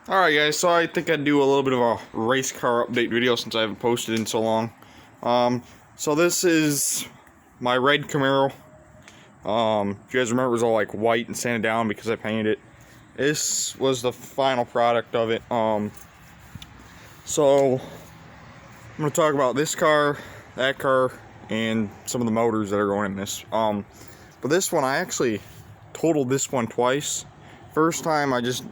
Alright guys, so I think I'd do a little bit of a race car update video since I haven't posted in so long. So this is my red Camaro. If you guys remember, it was all like white and sanded down because I painted it. This was the final product of it. So I'm going to talk about this car, that car, and some of the motors that are going in this. But this one, I actually totaled this one twice. First time I just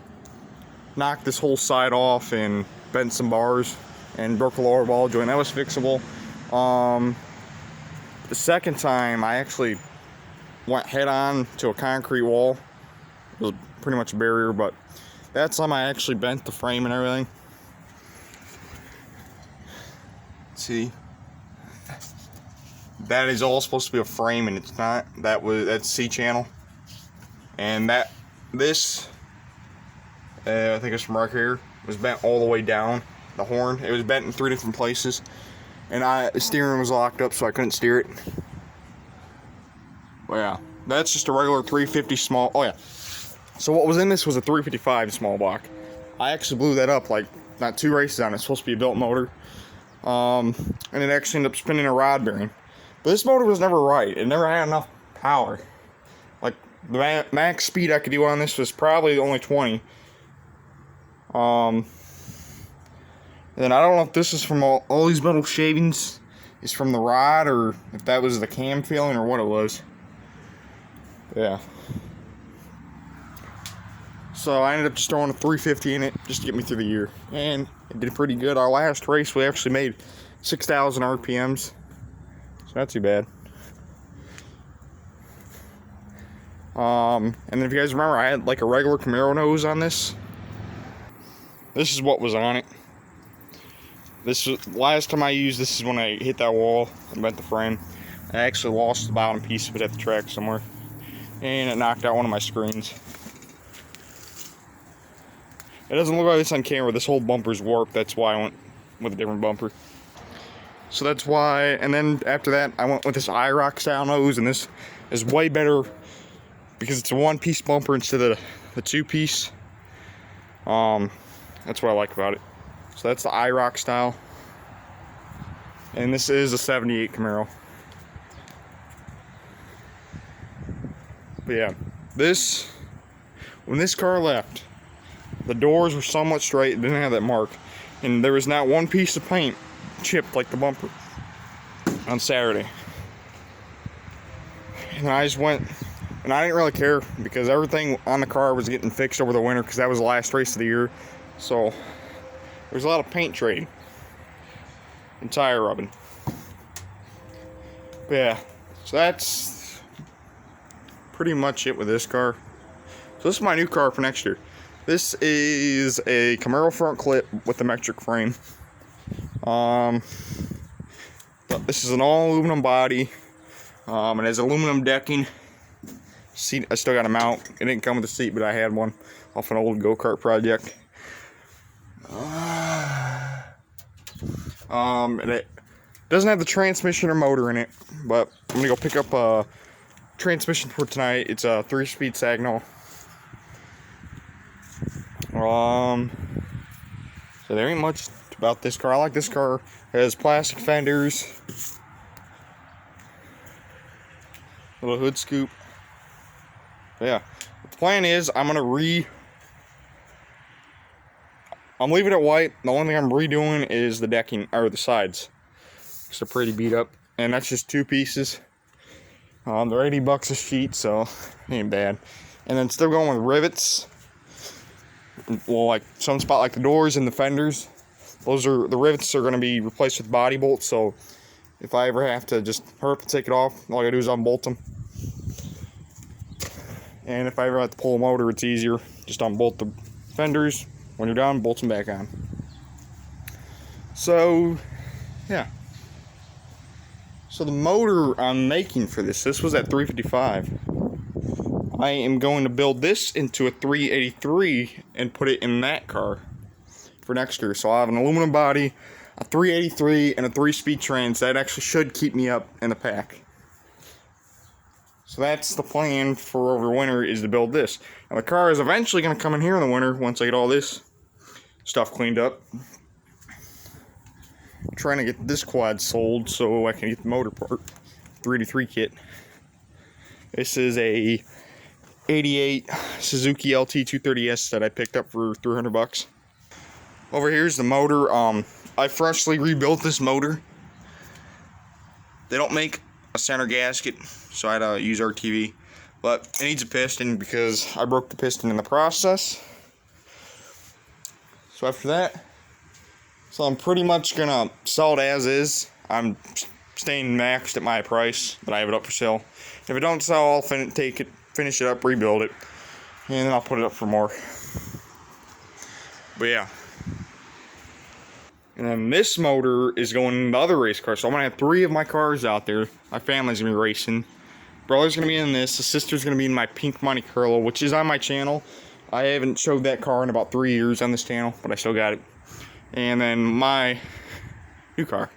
knocked this whole side off and bent some bars and broke the lower ball joint. That was fixable. The second time I actually went head on to a concrete wall. It was pretty much a barrier, but that time I actually bent the frame and everything. See, that is all supposed to be a frame and it's not. That's C-channel, and this I think it's from right here, was bent all the way down the horn. It was bent in 3 different places, and the steering was locked up, so I couldn't steer it. Well, yeah, that's just a regular 350 small. Oh yeah. So what was in this was a 355 small block. I actually blew that up like not 2 races on it. It's supposed to be a built motor, and it actually ended up spinning a rod bearing. But this motor was never right. It never had enough power. Like the max speed I could do on this was probably only 20. And then I don't know if this is from all these metal shavings is from the rod, or if that was the cam feeling, or what it was. Yeah. So I ended up just throwing a 350 in it just to get me through the year, and it did pretty good. Our last race we actually made 6,000 RPMs, so not too bad. And then if you guys remember, I had like a regular Camaro nose on this. This is what was on it. This was last time I used this is when I hit that wall and bent the frame. I actually lost the bottom piece of it at the track somewhere, and it knocked out one of my screens. It doesn't look like this on camera. This whole bumper's warped. That's why I went with a different bumper. So that's why. And then after that, I went with this IROC style nose, and this is way better because it's a 1-piece bumper instead of the 2-piece. That's what I like about it. So that's the IROC style, and this is a 78 Camaro. But yeah, when this car left, the doors were somewhat straight. It didn't have that mark, and there was not one piece of paint chipped like the bumper on Saturday. And I just went, and I didn't really care because everything on the car was getting fixed over the winter because that was the last race of the year. So there's a lot of paint trading and tire rubbing. But yeah, so that's pretty much it with this car. So this is my new car for next year. This is a Camaro front clip with the metric frame. This is an all aluminum body. It has aluminum decking. Seat, I still got a mount. It didn't come with a seat, but I had one off an old go-kart project. And it doesn't have the transmission or motor in it, but I'm gonna go pick up a transmission for tonight. It's a 3-speed Sagnol. So there ain't much about this car. I like this car. It has plastic fenders, little hood scoop. But yeah, the plan is I'm leaving it white. The only thing I'm redoing is the decking, or the sides. They're pretty beat up, and that's just 2 pieces. They're $80 a sheet, so ain't bad. And then still going with rivets. Well, like some spot like the doors and the fenders. The rivets are going to be replaced with body bolts. So if I ever have to just hurry up and take it off, all I gotta do is unbolt them. And if I ever have to pull a motor, it's easier. Just unbolt the fenders. When you're done, bolt them back on. So, yeah. So the motor I'm making for this was at 355. I am going to build this into a 383 and put it in that car for next year. So I'll have an aluminum body, a 383, and a 3-speed trans. That actually should keep me up in the pack. So that's the plan for over winter, is to build this. Now the car is eventually going to come in here in the winter once I get all this stuff cleaned up. Trying to get this quad sold so I can get the motor part. 383 kit. This is a 88 Suzuki LT 230S that I picked up for 300 bucks. Over here's the motor. I freshly rebuilt this motor. They don't make a center gasket, so I had to use RTV. But it needs a piston because I broke the piston in the process. So after that, so I'm pretty much gonna sell it as is. I'm staying maxed at my price, but I have it up for sale. If it don't sell, I'll finish it up, rebuild it, and then I'll put it up for more. But yeah. And then this motor is going in the other race car. So I'm going to have 3 of my cars out there. My family's going to be racing. Brother's going to be in this. The sister's going to be in my pink Monte Carlo, which is on my channel. I haven't showed that car in about 3 years on this channel, but I still got it. And then my new car.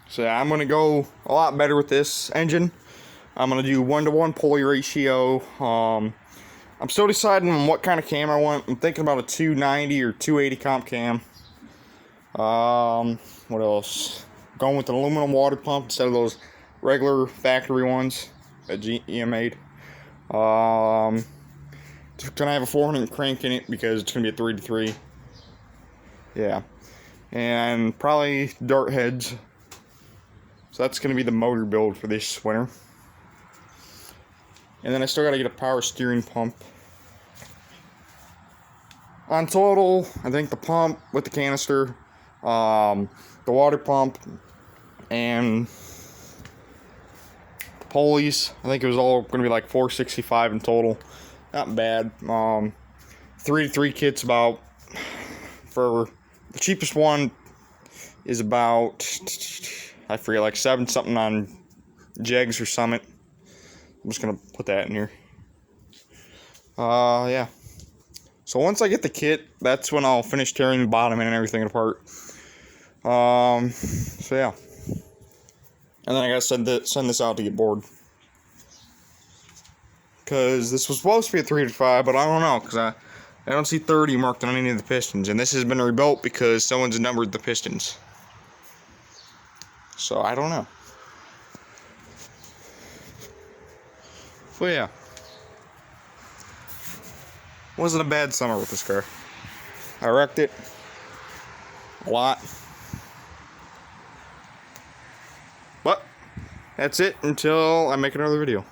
So yeah, I'm going to go a lot better with this engine. I'm going to do 1-to-1 pulley ratio. I'm still deciding on what kind of cam I want. I'm thinking about a 290 or 280 comp cam. What else? Going with an aluminum water pump instead of those regular factory ones that GM made. It's gonna have a 400 crank in it because it's gonna be a 3-to-3. Yeah, and probably dart heads. So that's gonna be the motor build for this winter. And then I still gotta get a power steering pump. On total, I think the pump with the canister, the water pump, and the pulleys, I think it was all going to be like $465 in total. Not bad. 3-to-3 kit's about, for the cheapest one is about, I forget, like 7 something on Jegs or Summit. I'm just going to put that in here. Yeah. So once I get the kit, that's when I'll finish tearing the bottom and everything apart. So yeah. And then I gotta send this out to get bored. Because this was supposed to be a 3-to-5, but I don't know, because I don't see 30 marked on any of the pistons. And this has been rebuilt because someone's numbered the pistons. So I don't know. But yeah. Wasn't a bad summer with this car. I wrecked it a lot. But that's it until I make another video.